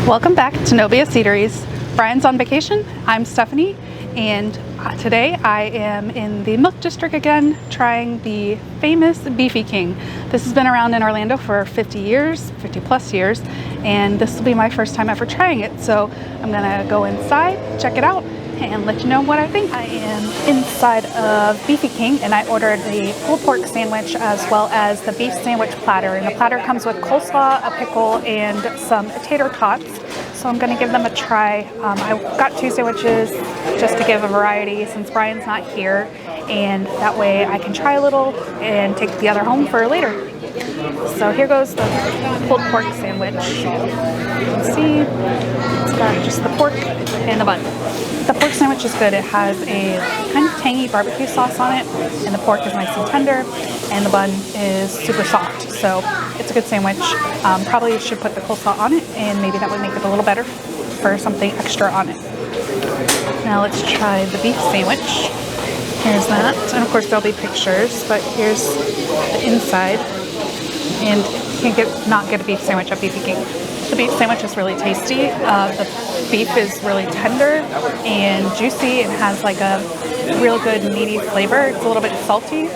Welcome back to Novia Eateries. Brian's on vacation, I'm Stephanie, and today I am in the Milk District again, trying the famous Beefy King. This has been around in Orlando for 50 plus years, and this will be my first time ever trying it. So I'm gonna go inside, check it out, and let you know what I think. I am inside of Beefy King, and I ordered the pulled pork sandwich as well as the beef sandwich platter. And the platter comes with coleslaw, a pickle, and some tater tots. So I'm gonna give them a try. I got two sandwiches just to give a variety since Brian's not here, and that way I can try a little and take the other home for later. So here goes the pulled pork sandwich. You can see it's got just the pork and the bun. The pork sandwich is good. It has a kind of tangy barbecue sauce on it, and the pork is nice and tender, and the bun is super soft. So it's a good sandwich. Probably should put the coleslaw on it, and maybe that would make it a little better for something extra on it. Now let's try the beef sandwich. Here's that, and of course there'll be pictures, but here's the inside. And you can't not get a beef sandwich at Beefy King. The beef sandwich is really tasty. The beef is really tender and juicy and has like a real good meaty flavor. It's a little bit salty,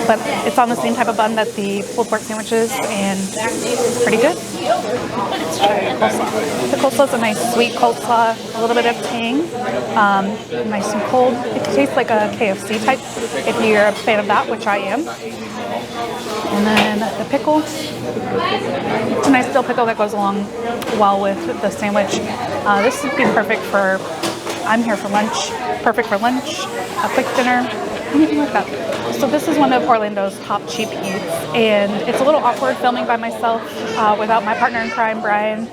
but it's on the same type of bun that the pulled pork sandwich is, and it's pretty good. Let's try the coleslaw. The coleslaw is a nice sweet coleslaw, a little bit of tang, nice and cold. It tastes like a KFC type if you're a fan of that, which I am. And then the pickle. It's a nice dill pickle that goes along well with the sandwich. This would be perfect for, I'm here for lunch, perfect for lunch, a quick dinner, anything like that. So this is one of Orlando's top cheap eats, and it's a little awkward filming by myself without my partner in crime, Brian.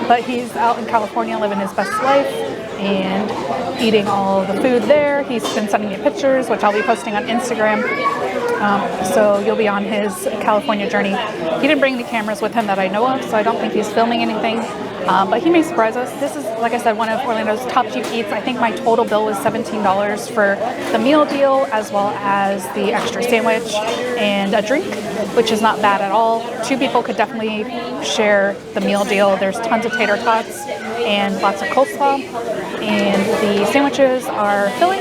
But he's out in California living his best life and eating all the food there. He's been sending me pictures, which I'll be posting on Instagram. So you'll be on his California journey. He didn't bring any cameras with him that I know of, so I don't think he's filming anything. But he may surprise us. This is, like I said, one of Orlando's top cheap eats. I think my total bill was $17 for the meal deal, as well as the extra sandwich and a drink, which is not bad at all. Two people could definitely share the meal deal. There's tons of tater tots and lots of coleslaw, and the sandwiches are filling,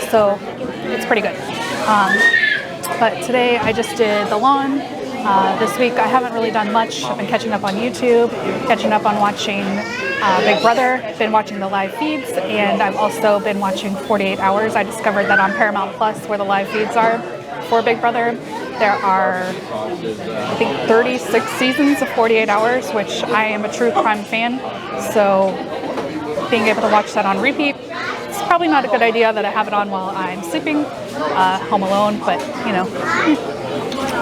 so it's pretty good. But today I just did the lawn. This week I haven't really done much. I've been catching up on YouTube, catching up on watching Big Brother, been watching the live feeds, and I've also been watching 48 Hours. I discovered that on Paramount Plus, where the live feeds are for Big Brother, there are, I think, 36 seasons of 48 Hours, which I am a true crime fan, so being able to watch that on repeat, it's probably not a good idea that I have it on while I'm sleeping, home alone, but, you know,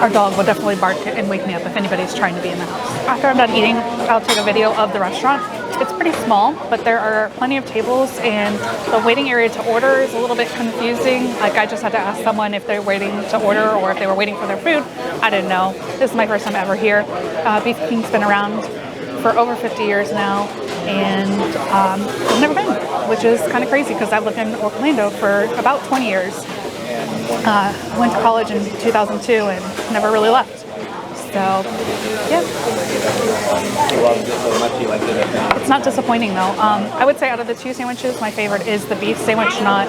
our dog will definitely bark and wake me up if anybody's trying to be in the house. After I'm done eating, I'll take a video of the restaurant. It's pretty small, but there are plenty of tables, and the waiting area to order is a little bit confusing. Like, I just had to ask someone if they're waiting to order or if they were waiting for their food. I didn't know. This is my first time ever here. Beefy King's been around for over 50 years now, and I've never been, which is kind of crazy because I've lived in Orlando for about 20 years. Went to college in 2002 and never really left. So, yeah. It's not disappointing though. I would say out of the two sandwiches, my favorite is the beef sandwich. Not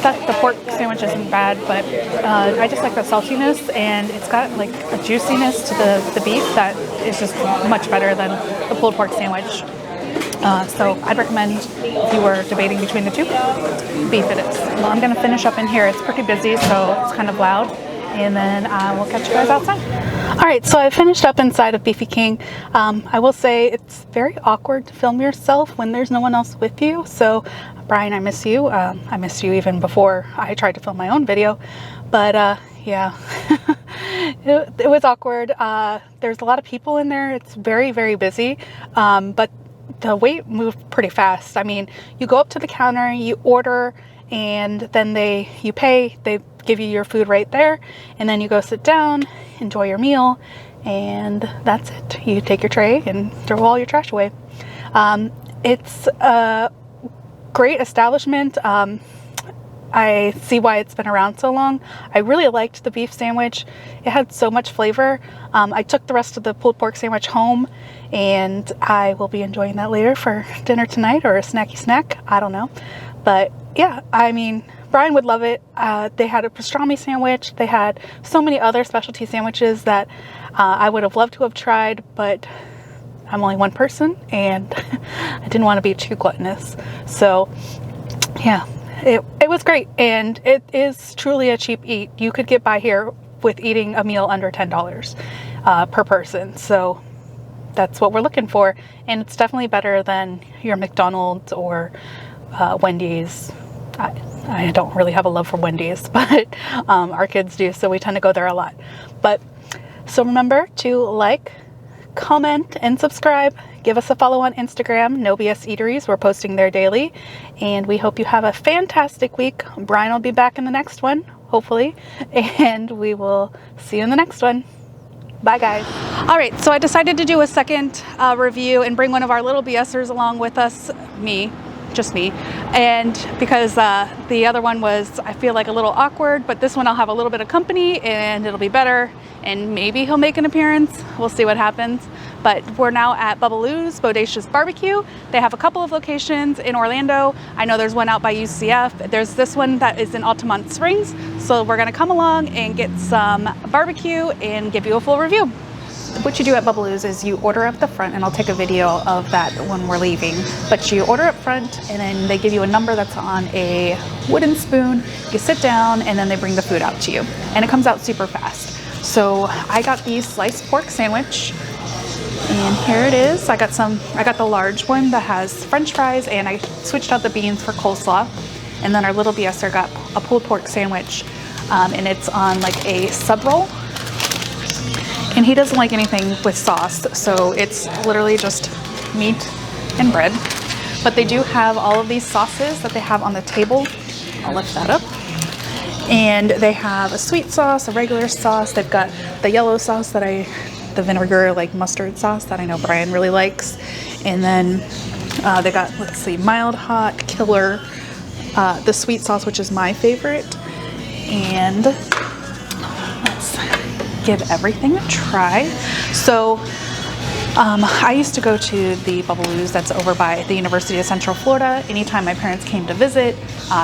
that the pork sandwich isn't bad, but I just like the saltiness, and it's got like a juiciness to the beef that is just much better than the pulled pork sandwich. So I'd recommend, if you were debating between the two, beef it is. Well, I'm going to finish up in here. It's pretty busy, so it's kind of loud, and then we'll catch you guys outside. All right, so I finished up inside of Beefy King. I will say it's very awkward to film yourself when there's no one else with you. So Brian, I miss you. I missed you even before I tried to film my own video, but yeah. It was awkward. There's a lot of people in there. It's very, very busy, but the wait moved pretty fast. I mean, you go up to the counter, you order, and then you pay, they give you your food right there, and then you go sit down, enjoy your meal, and that's it. You take your tray and throw all your trash away. It's a great establishment. I see why it's been around so long. I really liked the beef sandwich. It had so much flavor. I took the rest of the pulled pork sandwich home, and I will be enjoying that later for dinner tonight, or a snacky snack. I don't know. But yeah, I mean, Brian would love it. They had a pastrami sandwich. They had so many other specialty sandwiches that I would have loved to have tried, but I'm only one person and I didn't want to be too gluttonous. So yeah, it was great, and it is truly a cheap eat. You could get by here with eating a meal under $10 per person. So that's what we're looking for, and it's definitely better than your McDonald's or Wendy's. I don't really have a love for Wendy's, but our kids do, so we tend to go there a lot. But so remember to like, comment, and subscribe. Give us a follow on Instagram, No BS Eateries. We're posting there daily, and we hope you have a fantastic week. Brian will be back in the next one, hopefully, and we will see you in the next one. Bye, guys. All right, so I decided to do a second review and bring one of our little BSers along with us, just me, and because the other one was, I feel like, a little awkward, but this one I'll have a little bit of company and it'll be better, and maybe he'll make an appearance. We'll see what happens. But we're now at Bubbaloo's Bodacious Barbecue. They have a couple of locations in Orlando. I know there's one out by UCF. There's this one that is in Altamont Springs. So we're gonna come along and get some barbecue and give you a full review. What you do at Bubbaloo's is you order up the front, and I'll take a video of that when we're leaving. But you order up front, and then they give you a number that's on a wooden spoon. You sit down, and then they bring the food out to you. And it comes out super fast. So I got the sliced pork sandwich, and here it is. I got the large one that has French fries, and I switched out the beans for coleslaw. And then our little BSer got a pulled pork sandwich, and it's on like a sub roll. And he doesn't like anything with sauce, so it's literally just meat and bread. But they do have all of these sauces that they have on the table. I'll lift that up. And they have a sweet sauce, a regular sauce. They've got the yellow sauce the vinegar, like mustard sauce that I know Brian really likes. And then they got, let's see, mild, hot, killer, the sweet sauce, which is my favorite. And let's give everything a try. So I used to go to the Bubbaloo's that's over by the University of Central Florida. Anytime my parents came to visit,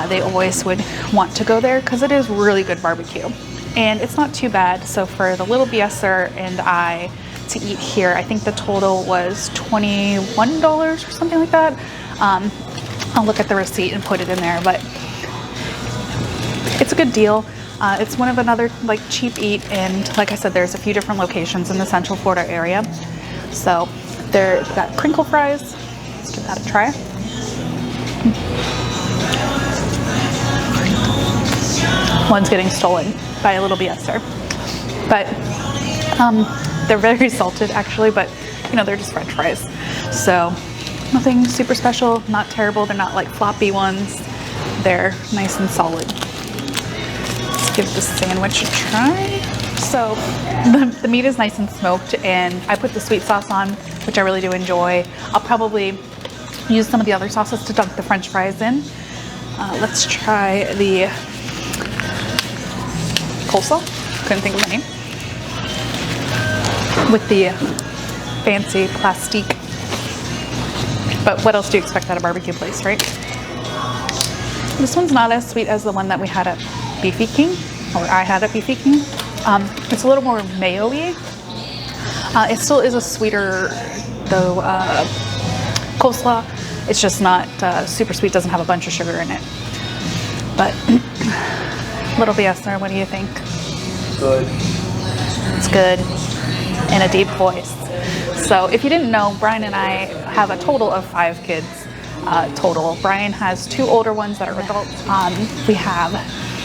they always would want to go there because it is really good barbecue. And it's not too bad. So for the little BSer and I to eat here, I think the total was $21 or something like that. I'll look at the receipt and put it in there, but it's a good deal. It's one of another like cheap eat, and like I said, there's a few different locations in the Central Florida area. So they've got crinkle fries. Let's give that a try. One's getting stolen by a little BSer, but they're very salted actually, but you know, they're just French fries, so nothing super special, not terrible. They're not like floppy ones. They're nice and solid. Let's give the sandwich a try. So the meat is nice and smoked, and I put the sweet sauce on, which I really do enjoy. I'll probably use some of the other sauces to dunk the French fries in. Let's try the coleslaw. Couldn't think of the name. With the fancy plastique. But what else do you expect at a barbecue place, right? This one's not as sweet as the one that we had at Beefy King, or I had at Beefy King. It's a little more mayo-y. It still is a sweeter, though, coleslaw. It's just not super sweet, doesn't have a bunch of sugar in it. But, little BSer, what do you think? Good. It's good. In a deep voice. So if you didn't know, Brian and I have a total of 5 kids total. Brian has 2 older ones that are adults. We have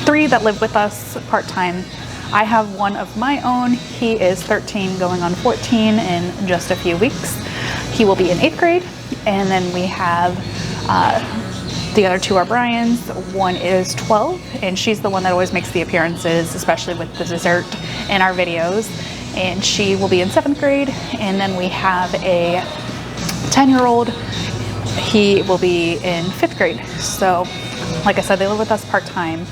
3 that live with us part-time. I have 1 of my own. He is 13 going on 14 in just a few weeks. He will be in 8th grade. And then we have the other 2 are Brian's. 1 is 12, and she's the one that always makes the appearances, especially with the dessert in our videos. And she will be in 7th grade. And then we have a 10-year-old. He will be in 5th grade. So Like I said, they live with us part-time.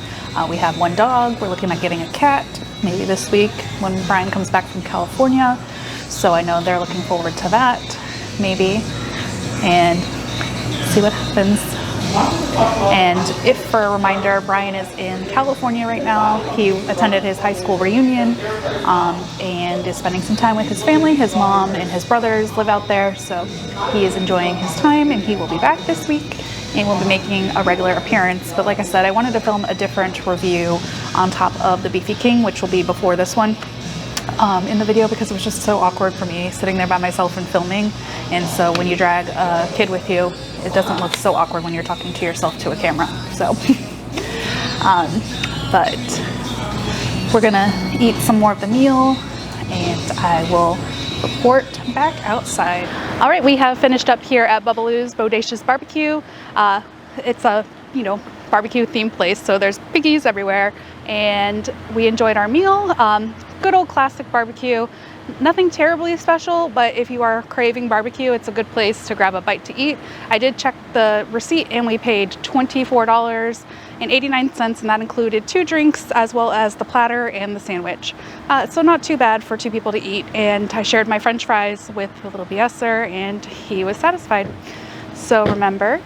We have one dog. We're looking at getting a cat maybe this week when Brian comes back from California. So I know they're looking forward to that, maybe, and see what happens. And if for a reminder, Brian is in California right now. He attended his high school reunion and is spending some time with his family. His mom and his brothers live out there, so he is enjoying his time, and he will be back this week and will be making a regular appearance. But like I said, I wanted to film a different review on top of the Beefy King, which will be before this one, in the video, because it was just so awkward for me sitting there by myself and filming. And so when you drag a kid with you, it doesn't look so awkward when you're talking to yourself to a camera. So but we're gonna eat some more of the meal and I will report back outside. All right, we have finished up here at Bubbaloo's Bodacious Barbecue. It's a, you know, barbecue themed place, so there's piggies everywhere, and we enjoyed our meal. Good old classic barbecue. Nothing terribly special, but if you are craving barbecue, it's a good place to grab a bite to eat. I did check the receipt and we paid $24.89, and that included 2 drinks as well as the platter and the sandwich. So not too bad for 2 people to eat, and I shared my french fries with the little BSer and he was satisfied. So remember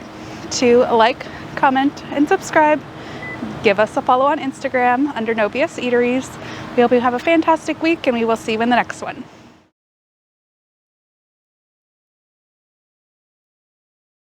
to like, comment, and subscribe. Give us a follow on Instagram under No BS Eateries. We hope you have a fantastic week, and we will see you in the next one.